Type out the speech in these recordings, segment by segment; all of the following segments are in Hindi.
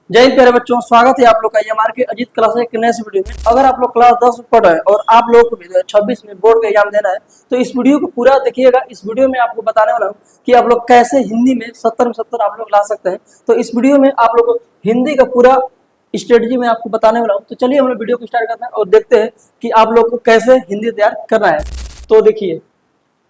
जय हिंद प्यारे बच्चों, स्वागत है आप लोग का एमआर के अजीत क्लास के एक नए वीडियो में। अगर आप लोग क्लास 10 में पढ़ रहे हैं और आप लोगों को भी 26 में बोर्ड का एग्जाम देना है तो इस वीडियो को पूरा देखिएगा। इस वीडियो में आपको बताने वाला हूँ कि आप लोग कैसे हिंदी में 70 में 70 आप लोग ला सकते हैं। तो इस वीडियो में आप लोग को हिंदी का पूरा स्ट्रेटजी में आपको बताने वाला हूँ। तो चलिए हम लोग वीडियो को स्टार्ट करते हैं और देखते हैं कि आप लोग को कैसे हिंदी तैयार करना है। तो देखिए,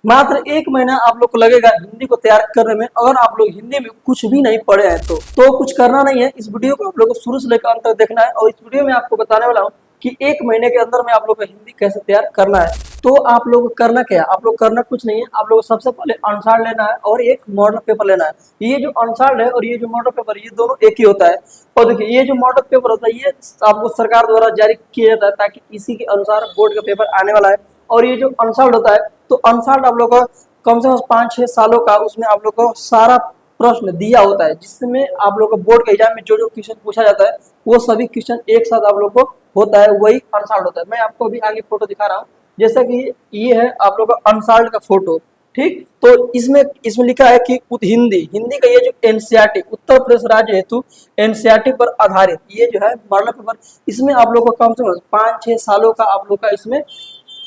मात्र 1 महीना आप लोग को लगेगा हिंदी को तैयार करने में। अगर आप लोग हिंदी में कुछ भी नहीं पढ़े हैं तो कुछ करना नहीं है। इस वीडियो को आप लोग को शुरू से लेकर अंत तक देखना है और इस वीडियो में आपको बताने वाला हूँ कि 1 महीने के अंदर में आप लोग को हिंदी कैसे तैयार करना है। तो आप लोग को करना क्या है, आप लोग करना कुछ नहीं है। आप लोग को सबसे पहले आंसर लेना है और एक मॉडल पेपर लेना है। ये जो आंसर है और ये जो मॉडल पेपर, ये दोनों एक ही होता है। और देखिए, ये जो मॉडल पेपर होता है ये आपको सरकार द्वारा जारी किया जाता है ताकि इसी के अनुसार बोर्ड का पेपर आने वाला है। और ये जो अनसॉल्व होता है तो अनसॉल्व आप लोग का कम से कम 5-6 सालों का उसमें आप लोग को सारा प्रश्न दिया होता है, जिसमें आप लोग को बोर्ड के एग्जाम में जो जो क्वेश्चन पूछा जाता है वो सभी क्वेश्चन एक साथ आप लोग को होता है, वही अनसॉल्व होता है। मैं आपको अभी आगे फोटो दिखा रहा हूँ, जैसा कि ये है आप लोग का अनसॉल्व का फोटो। ठीक, तो इसमें लिखा है कि हिंदी हिंदी का ये जो एनसीईआरटी उत्तर प्रदेश राज्य हेतु एनसीईआरटी पर आधारित ये जो है मॉडल पेपर, इसमें आप लोग को कम से कम 5-6 सालों का आप लोग का इसमें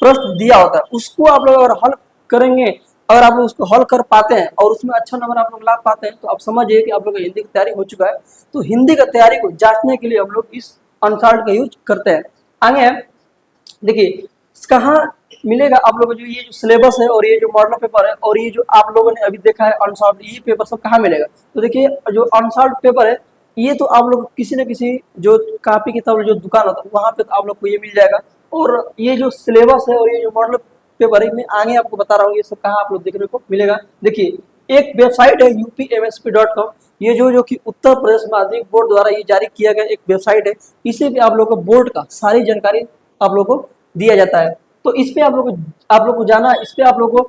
प्रश्न दिया होता है। उसको आप लोग अगर हल करेंगे, अगर आप लोग उसको हल कर पाते हैं और उसमें अच्छा नंबर आप लोग ला पाते हैं तो आप समझिए कि आप लोग हिंदी की तैयारी हो चुका है। तो हिंदी का तैयारी को जांचने के लिए हम लोग इस अनसॉल्व का यूज करते हैं। आगे है, देखिए कहाँ मिलेगा आप लोगों को जो ये जो सिलेबस है और ये जो मॉडल पेपर है और ये जो आप लोगों ने अभी देखा है अनसॉल्व, ये पेपर सब कहाँ मिलेगा। तो देखिए, जो अनसॉल्व पेपर है ये तो आप लोग किसी न किसी जो कापी किताब जो दुकान होता है वहां पे तो आप लोग को ये मिल जाएगा। और ये जो सिलेबस है और ये जो मॉडल पेपर है मैं आगे आपको बता रहा हूँ ये सब कहाँ आप लोग देखने को मिलेगा। देखिए, एक वेबसाइट है upmsp.com, ये जो कि उत्तर प्रदेश माध्यमिक बोर्ड द्वारा ये जारी किया गया एक वेबसाइट है। इसी पे आप लोग को बोर्ड का सारी जानकारी आप लोग को दिया जाता है। तो इस पे आप लोग को जाना, इस पे आप लोग को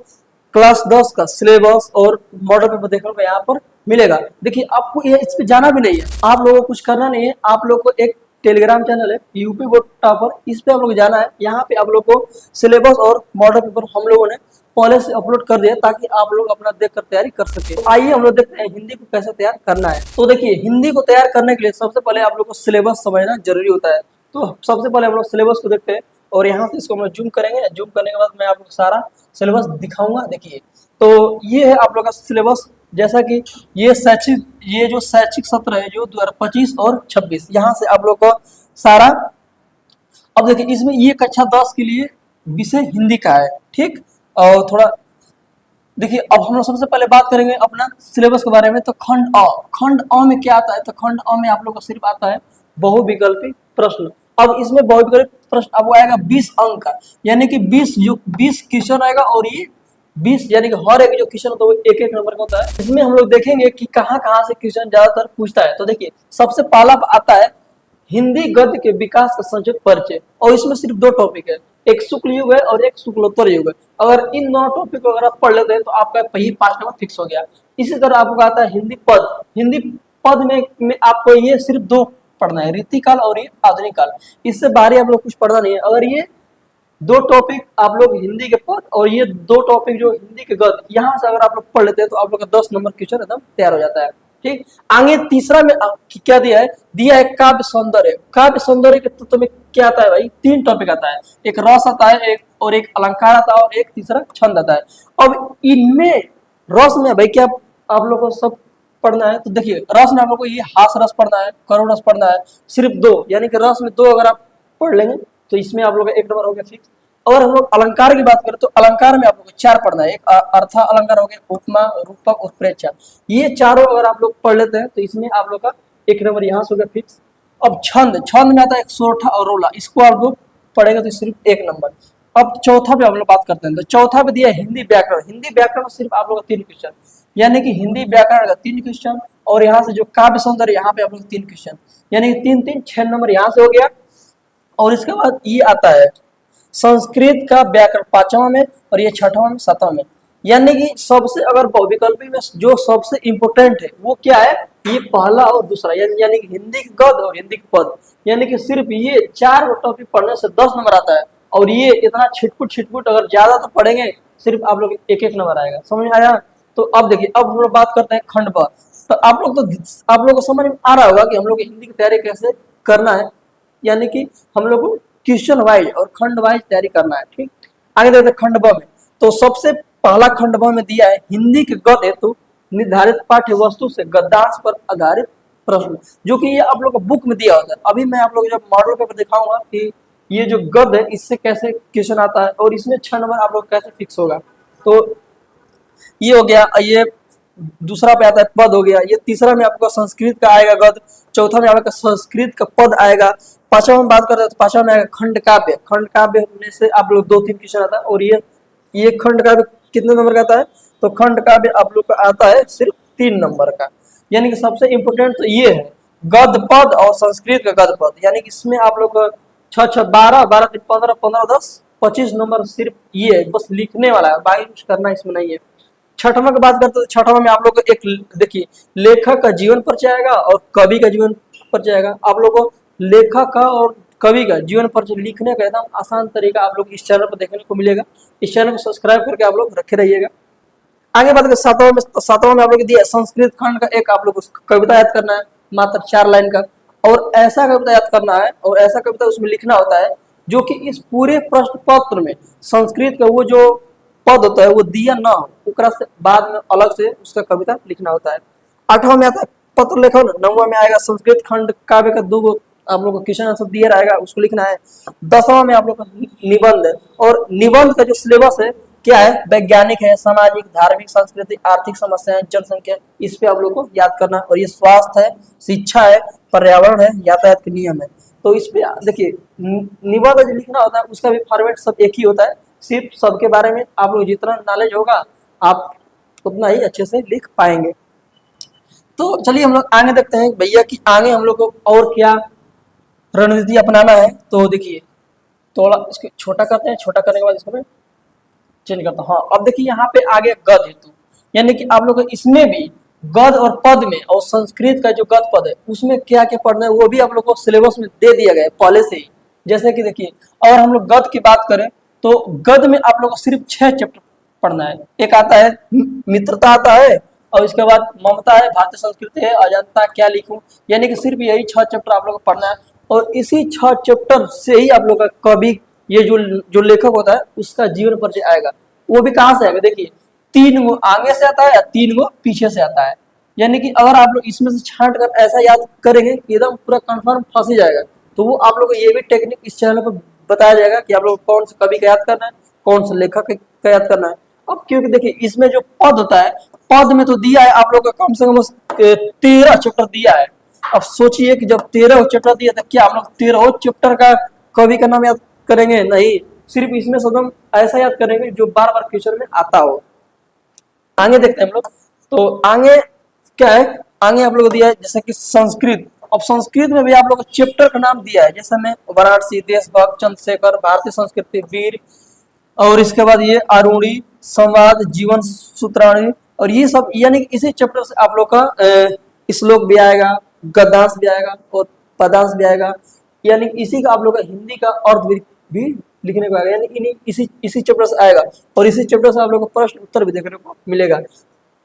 क्लास 10 का सिलेबस और मॉडल पेपर देखने को यहाँ पर मिलेगा। देखिए, आपको ये इस पे जाना भी नहीं है, आप लोगों को कुछ करना नहीं है। आप लोग को एक टेलीग्राम चैनल है यूपी बोर्ड टॉपर, इस पे आप लोग जाना है। यहाँ पे आप लोग को सिलेबस और मॉडल पेपर हम लोगों ने पहले से अपलोड कर दिया ताकि आप लोग अपना देख कर तैयारी कर सके। तो आइए हम लोग देखते हैं हिंदी को कैसे तैयार करना है। तो देखिए, हिंदी को तैयार करने के लिए सबसे पहले आप लोग को सिलेबस समझना जरूरी होता है। तो सबसे पहले हम लोग सिलेबस को देखते हैं और यहाँ से इसको हम लोग जूम करेंगे। जूम करने के बाद मैं आप लोग सारा सिलेबस दिखाऊंगा। देखिए, तो ये है आप लोग का सिलेबस, जैसा कि ये जो शैक्षिक सत्र है जो 2025 और 26, यहाँ से आप लोग को सारा। अब देखिए, इसमें ये कक्षा 10 के लिए विषय हिंदी का है। ठीक, और थोड़ा देखिए, अब हम लोग सबसे पहले बात करेंगे अपना सिलेबस के बारे में। तो खंड अ में क्या आता है, तो खंड अ में आप लोग को सिर्फ आता है बहुविकल्पी प्रश्न। अब इसमें बहुविकल्पी प्रश्न अब आएगा 20 अंक का, यानी कि 20 क्वेश्चन आएगा और ये 20 यानी कि हर एक जो क्वेश्चन होता है वो एक एक नंबर का होता है। इसमें हम लोग देखेंगे कि कहाँ कहाँ से क्वेश्चन ज्यादातर पूछता है। तो देखिए, सबसे पहला आता है हिंदी गद्य के विकास का संक्षिप्त परिचय, और इसमें सिर्फ 2 टॉपिक है, एक शुक्ल युग है और एक शुक्लोत्तर युग है। अगर इन दोनों टॉपिक को अगर आप पढ़ लेते हैं तो आपका पहले 5 नंबर फिक्स हो गया। इसी तरह आपको आता है हिंदी पद। हिंदी पद में आपको ये सिर्फ 2 पढ़ना है, रीतिकाल और ये आधुनिक काल। इससे बाहर आप लोग कुछ पढ़ना नहीं है। अगर ये 2 टॉपिक आप लोग हिंदी के पद और ये 2 टॉपिक जो हिंदी के गद्य, यहाँ से अगर आप लोग पढ़ लेते हैं तो आप लोग का 10 नंबर क्वेश्चन एकदम तैयार हो जाता है। ठीक, आगे तीसरा में क्या दिया है काव्य सौंदर्य। काव्य सौंदर्य के तत्व में क्या आता है भाई, 3 टॉपिक आता है, एक रस आता है, एक अलंकार आता है और एक तीसरा छंद आता है। अब इनमें रस में भाई क्या आप लोग को सब पढ़ना है। तो देखिए, रस में आप लोग को ये हास रस पढ़ना है, करुण रस पढ़ना है, सिर्फ 2, यानी कि रस में 2 अगर आप पढ़ लेंगे तो इसमें आप लोग का 1 नंबर हो गया फिक्स। अगर हम लोग अलंकार की बात करें तो अलंकार में आप लोग को 4 पढ़ना है, एक अर्थ अलंकार हो गया, उपमा, रूपक और प्रेक्षा। ये चारों अगर आप लोग पढ़ लेते हैं तो इसमें आप लोग का 1 नंबर यहाँ से हो गया फिक्स। अब छंद में आता है एक सोरठा और रोला, इसको आप लोग पढ़ेगा तो सिर्फ 1 नंबर। अब चौथा पे हम लोग बात करते हैं, तो चौथा पे दिया हिंदी व्याकरण। हिंदी व्याकरण सिर्फ आप लोग का 3 क्वेश्चन, यानी कि हिंदी व्याकरण का 3 क्वेश्चन और यहाँ से जो काव्य सौंदर्य यहाँ पे आप लोग 3 क्वेश्चन, यानी कि 3 6 नंबर यहाँ से हो गया। और इसके बाद ये आता है संस्कृत का व्याकरण 5वां में और ये 6वां में 7वां में, यानी कि सबसे अगर बहुविकल्पी में जो सबसे इंपोर्टेंट है वो क्या है, ये पहला और दूसरा, यानी कि हिंदी के गद्य और हिंदी के पद, यानी कि सिर्फ ये 4 टॉपिक पढ़ने से 10 नंबर आता है। और ये इतना छिटपुट अगर ज्यादा तो पढ़ेंगे सिर्फ आप लोग 1 1 नंबर आएगा। समझ में आया। तो अब देखिए, अब हम लोग बात करते हैं खंड ब। तो आप लोग को समझ में आ रहा होगा कि हम लोग हिंदी की तैयारी कैसे करना है, यानी कि हम लोग को क्वेश्चन वाइज और खंड वाइज तैयारी करना है। ठीक, आगे देखते हैं खंड ब में। तो सबसे पहला खंड ब में दिया है हिंदी के गद्य हेतु निर्धारित पाठ्य वस्तु से गद्यांश पर आधारित प्रश्न, जो कि ये आप लोग को बुक में दिया होता है। अभी मैं आप लोग जब मॉडल पेपर दिखाऊंगा कि ये जो गद्य है इससे कैसे क्वेश्चन आता है और इसमें 6 नंबर आप लोग कैसे फिक्स होगा। तो ये हो गया, ये दूसरा पे आता है पद हो गया, ये तीसरा में आपको संस्कृत का आएगा गद्य, चौथा में आपका संस्कृत का पद आएगा, पांचवा में बात करते हैं तो पांचवा में आएगा खंड काव्य। खंड काव्य में से आप लोग 2-3 क्वेश्चन आता है, और ये खंड काव्य कितने नंबर का आता है, तो खंड काव्य आप लोग का आता है सिर्फ 3 नंबर का। यानी कि सबसे इंपोर्टेंट तो ये है गद्य पद और संस्कृत का गद्य पद, यानी कि इसमें आप लोग 6-6-12, 12-3-15, 15-10-25 नंबर सिर्फ ये है, बस लिखने वाला है, बाकी कुछ करना इसमें नहीं है। छठवां की बात करते हैं तो छठवां में आप लोग को एक देखिए लेखक का जीवन परिचय आएगा और कवि का जीवन परिचय आएगा। आप लोग को लेखक का और कवि का जीवन परिचय लिखने का एकदम आसान तरीका आप लोग इस चैनल पर देखने को मिलेगा। इस चैनल को सब्सक्राइब करके आप लोग रखे रहिएगा। आगे बात करें सातवां में आप लोग दिया संस्कृत खंड का एक आप लोग कविता याद करना है, मात्र 4 लाइन का, और ऐसा कविता याद करना है और ऐसा कविता उसमें लिखना होता है जो कि इस पूरे प्रश्न पत्र में संस्कृत का वो जो पद होता है वो दिया ना हो, उकरा से बाद में अलग से उसका कविता लिखना होता है। 8वां में आता है पत्र लेखन, 9वां में आएगा संस्कृत खंड काव्य का 2 आप लोग को क्वेश्चन आंसर दिया रहेगा, उसको लिखना है। 10वां में आप लोग का निबंध है, और निबंध का जो सिलेबस है क्या है, वैज्ञानिक है, सामाजिक, धार्मिक, सांस्कृतिक, आर्थिक समस्याएं, जनसंख्या, इस पे आप लोग को याद करना है। और ये स्वास्थ्य है, शिक्षा है, पर्यावरण है, यातायात के नियम है। तो इस पे देखिए निबंध जो लिखना होता है उसका भी फॉर्मेट सब एक ही होता है, सिर्फ सबके बारे में आप लोग जितना नॉलेज होगा आप उतना ही अच्छे से लिख पाएंगे। तो चलिए हम लोग आगे देखते हैं भैया कि आगे हम लोग को और क्या रणनीति अपनाना है। तो देखिए थोड़ा इसको छोटा करते हैं, छोटा करने के बाद इसको मैं चेंज करता हूँ। हाँ, अब देखिए यहाँ पे आगे गद्य हेतु, यानी कि आप लोग को इसमें भी गद्य और पद में और संस्कृत का जो गद्य पद है उसमें क्या क्या पढ़ना है वो भी आप लोग को सिलेबस में दे दिया गया है पहले से ही। जैसे कि देखिए अगर हम लोग गद्य की बात करें तो गद्य में आप लोग को सिर्फ 6 चैप्टर पढ़ना है। एक आता है मित्रता आता है, और इसके बाद ममता है, भारतीय संस्कृति है, अजंता क्या लिखूं, यानी कि सिर्फ यही 6 चैप्टर आप लोग को पढ़ना है। और इसी 6 चैप्टर से ही आप लोग का कवि ये जो लेखक होता है उसका जीवन परिचय आएगा। वो भी कहाँ से आएगा, देखिए 3 गो आगे से आता है या 3 गो पीछे से आता है। यानी कि अगर आप लोग इसमें से छांट कर ऐसा याद करेंगे कि एकदम पूरा कंफर्म फंस ही जाएगा। तो वो आप लोग को ये भी टेक्निक इस चैनल पर बताया जाएगा कि आप लोग कौन से कवि का याद करना है, कौन से लेखक का याद करना है। अब क्योंकि देखिए इसमें जो पद होता है, पद में तो दिया है आप लोग का कम से कम 13 चैप्टर दिया है। अब सोचिए कि जब 13 चैप्टर दिया तो क्या आप लोग 13 चैप्टर का कवि का नाम याद करेंगे, नहीं, सिर्फ इसमें से हम ऐसा याद करेंगे जो बार बार फ्यूचर में आता हो। आगे देखते हैं हम लोग, तो आगे क्या है, आगे आप लोग को दिया है जैसे कि संस्कृत। अब संस्कृत में भी आप लोग को चैप्टर का नाम दिया है, जैसे में वाराणसी, देशभक्त, चंद्रशेखर, भारतीय संस्कृति, वीर, और इसके बाद ये आरूणी, संवाद, जीवन सूत्राणी, और ये सब यानी कि इसी चैप्टर से आप लोग का श्लोक भी आएगा, गद्यांश भी आएगा और पदांश भी आएगा। यानी इसी का आप लोग का हिंदी का अर्थ भी लिखने को आएगा, यानी इसी चैप्टर से आएगा। और इसी चैप्टर से आप लोग को प्रश्न उत्तर भी देखने को मिलेगा।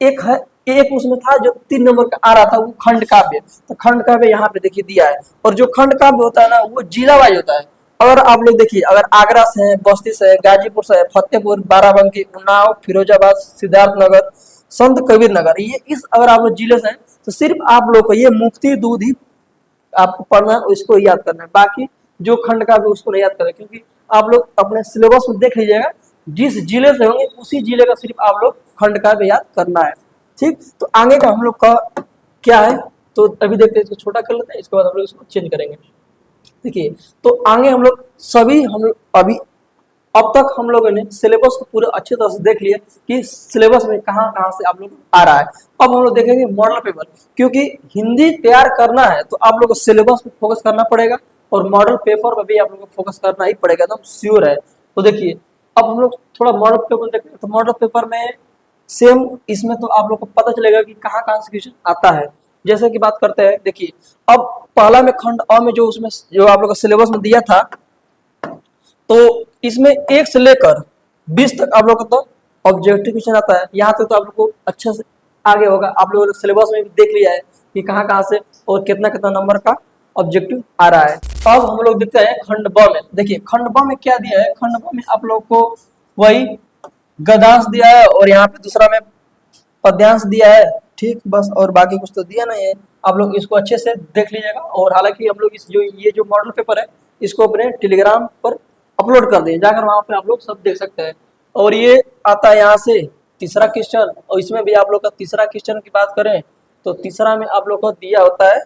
एक उसमें था जो 3 नंबर का आ रहा था वो खंड काव्य। तो खंड काव्य यहाँ पे देखिए दिया है, और जो खंड काव्य होता है ना वो जिला वाइज होता है। अगर आप लोग देखिए अगर आगरा से है, बस्ती से है, गाजीपुर से है, फतेहपुर, बाराबंकी, उन्नाव, फिरोजाबाद, सिद्धार्थनगर, संत कबीर नगर, ये इस अगर आप लोग जिले से हैं तो सिर्फ आप लोग को ये मुफ्ती दूध ही आपको पढ़ना है, इसको याद करना है। बाकी जो खंड का भी उसको नहीं याद करें, क्योंकि आप लोग अपने सिलेबस में देख लीजिएगा जिस जिले से होंगे उसी जिले का सिर्फ आप लोग खंड का भी याद करना है। ठीक, तो आगे का हम लोग का क्या है, तो अभी देखते हैं, इसको छोटा कर लेते हैं, इसके बाद हम लोग इसको चेंज करेंगे। देखिए तो आगे हम लोग अभी अब तक हम लोगों ने सिलेबस को पूरे अच्छे तरह से देख लिया कि सिलेबस में कहाँ कहाँ से आप लोग आ रहा है। अब हम लोग देखेंगे मॉडल पेपर, क्योंकि हिंदी तैयार करना है तो आप लोग को सिलेबस पे फोकस करना पड़ेगा और मॉडल पेपर पर भी आप लोग को फोकस करना ही पड़ेगा, एकदम श्योर है। तो देखिए अब हम लोग थोड़ा मॉडल पेपर देखते हैं। तो मॉडल पेपर में सेम इसमें तो आप लोग को पता चलेगा कि कहाँ कहाँ से क्वेश्चन आता है। जैसे कि बात करते हैं, देखिए अब पहला में खंड अ में जो उसमें जो आप लोग को सिलेबस में दिया था, तो इसमें 1 से लेकर 20 तक आप लोग को तो ऑब्जेक्टिव क्वेश्चन आता है। यहाँ तक तो आप लोग को अच्छे से आगे होगा, आप लोगों ने सिलेबस में भी देख लिया है कि कहाँ से और कितना कितना नंबर का ऑब्जेक्टिव आ रहा है। अब हम लोग देखते हैं खंड ब में। देखिए खंड ब में क्या दिया है, खंड ब में आप लोग को वही गद्यांश दिया है और यहाँ पे दूसरा में पद्यांश दिया है, ठीक, बस, और बाकी कुछ तो दिया नहीं है। आप लोग इसको अच्छे से देख लीजिएगा। और हालांकि हम लोग इस जो ये जो मॉडल पेपर है इसको अपने टेलीग्राम पर अपलोड कर दें, जाकर वहां पे आप लोग सब देख सकते हैं। और ये आता है यहाँ से तीसरा क्वेश्चन, और इसमें भी आप लोग का तीसरा क्वेश्चन की बात करें तो तीसरा में आप लोग को दिया होता है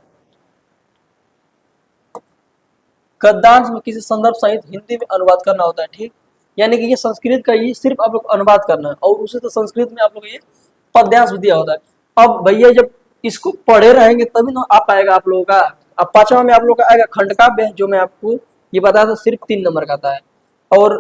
गद्यांश में किसी संदर्भ सहित हिंदी में अनुवाद करना होता है, ठीक। यानी कि ये संस्कृत का ये सिर्फ आप लोग अनुवाद करना है, और उसी तो संस्कृत में आप लोग ये पद्यांश भी दिया होता है। अब भैया जब इसको पढ़े रहेंगे तभी ना आ पाएगा आप लोगों का। अब पांचवा में आप लोग का आएगा खंड काव्य, जो मैं आपको ये बताया था सिर्फ 3 नंबर का आता है। और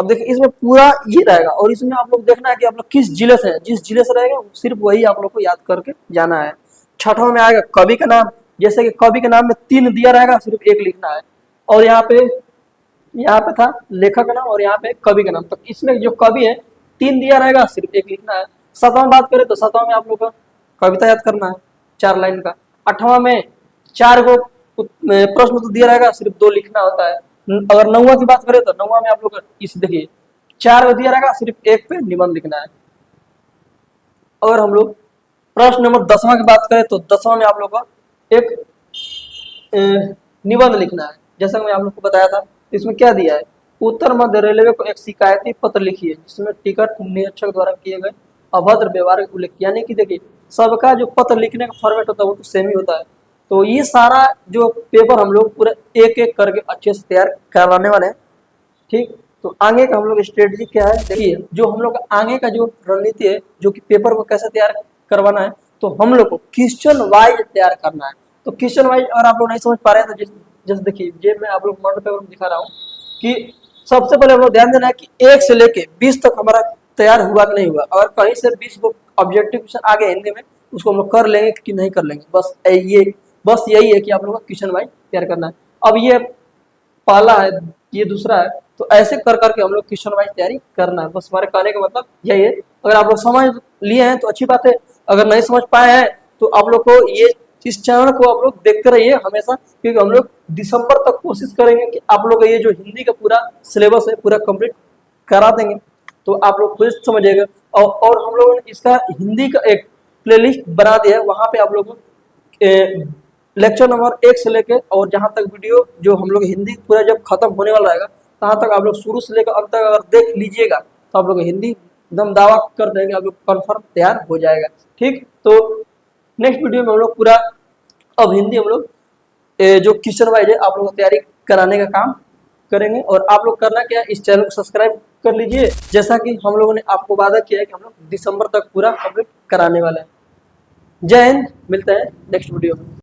अब देखिए इसमें पूरा ये रहेगा, और इसमें आप लोग देखना है कि आप लोग किस जिले से हैं, जिस जिले से रहेगा सिर्फ वही आप लोग को याद करके जाना है। छठवां में आएगा कवि का नाम, जैसे कि कवि के नाम में 3 दिया रहेगा, सिर्फ 1 लिखना है। और यहाँ पे था लेखक का नाम और यहाँ पे कवि का नाम, तो इसमें जो कवि है 3 दिया रहेगा, सिर्फ 1 लिखना है। सातवां बात करें तो सातवां में आप लोग को कविता याद करना है 4 लाइन का। आठवां में 4 गो प्रश्न तो दिया रहेगा, सिर्फ 2 लिखना होता है। अगर नौवां की बात करें तो नौवां में आप लोग इस देखिए 4 गो दिया रहेगा, सिर्फ 1 पे निबंध लिखना है। अगर हम लोग प्रश्न नंबर 10वां की बात करें तो 10वां में आप लोग को एक निबंध लिखना है, जैसा कि मैं आप लोग को बताया था। इसमें क्या दिया है, उत्तर मध्य रेलवे को एक शिकायती पत्र लिखिए जिसमें टिकट निरीक्षक द्वारा किए गए अभद्र व्यवहार का उल्लेख। यानी कि देखिए सबका जो पत्र लिखने का फॉर्मेट होता है वो तो सेम ही होता है, तो ये सारा जो पेपर हम लोग पूरा एक एक करके अच्छे से तैयार करवाने वाले हैं, ठीक। तो आगे का हम लोग स्ट्रेटजी क्या है, देखिए जो हम लोग आगे का जो रणनीति है, जो कि पेपर को कैसे तैयार करवाना है, तो हम लोग को क्वेश्चन वाइज तैयार करना है। तो क्वेश्चन वाइज अगर आप लोग नहीं समझ पा रहे हैं तो जैसे देखिए ये मैं आप लोग मॉडल पेपर में दिखा रहा हूँ कि सबसे पहले हम लोग ध्यान देना है कि 1 से लेके 20 तक हमारा तैयार हुआ कि नहीं हुआ। अगर कहीं से 20 को ऑब्जेक्टिव क्वेश्चन आ गए हिंदी में, उसको हम लोग कर लेंगे कि नहीं कर लेंगे, बस यही है कि आप लोगों को क्वेश्चन वाइज तैयार करना है। अब ये पहला है, ये दूसरा है, तो ऐसे कर करके हम लोग क्वेश्चन वाइज तैयारी करना है। बस हमारे कहने का मतलब यही है। अगर आप लोग समझ लिए हैं तो अच्छी बात है, अगर नहीं समझ पाए हैं तो आप लोग को ये इस चैनल को आप लोग देखते रहिए हमेशा, क्योंकि हम लोग दिसंबर तक कोशिश करेंगे कि आप लोग ये जो हिंदी का पूरा सिलेबस है पूरा कंप्लीट करा देंगे, तो आप लोग खुद समझिएगा। और हम लोगों ने इसका हिंदी का एक प्लेलिस्ट बना दिया है, वहां पे आप लोग लेक्चर नंबर 1 से लेके और जहां तक वीडियो जो हम लोग हिंदी पूरा जब खत्म होने वाला रहेगा तहां तक आप लोग शुरू से लेकर अंत तक अगर देख लीजिएगा तो आप लोग हिंदी एकदम दावा कर देंगे, आप लोग कन्फर्म तैयार हो जाएगा, ठीक। तो नेक्स्ट वीडियो में हम लोग पूरा अब हिंदी हम लोग जो क्वेश्चन वाइज है आप लोग को तैयारी कराने का काम करेंगे। और आप लोग करना क्या है, इस चैनल को सब्सक्राइब कर लीजिए, जैसा कि हम लोगों ने आपको वादा किया है कि हम लोग दिसंबर तक पूरा कंप्लीट कराने वाले हैं। जय हिंद, मिलते हैं नेक्स्ट वीडियो में।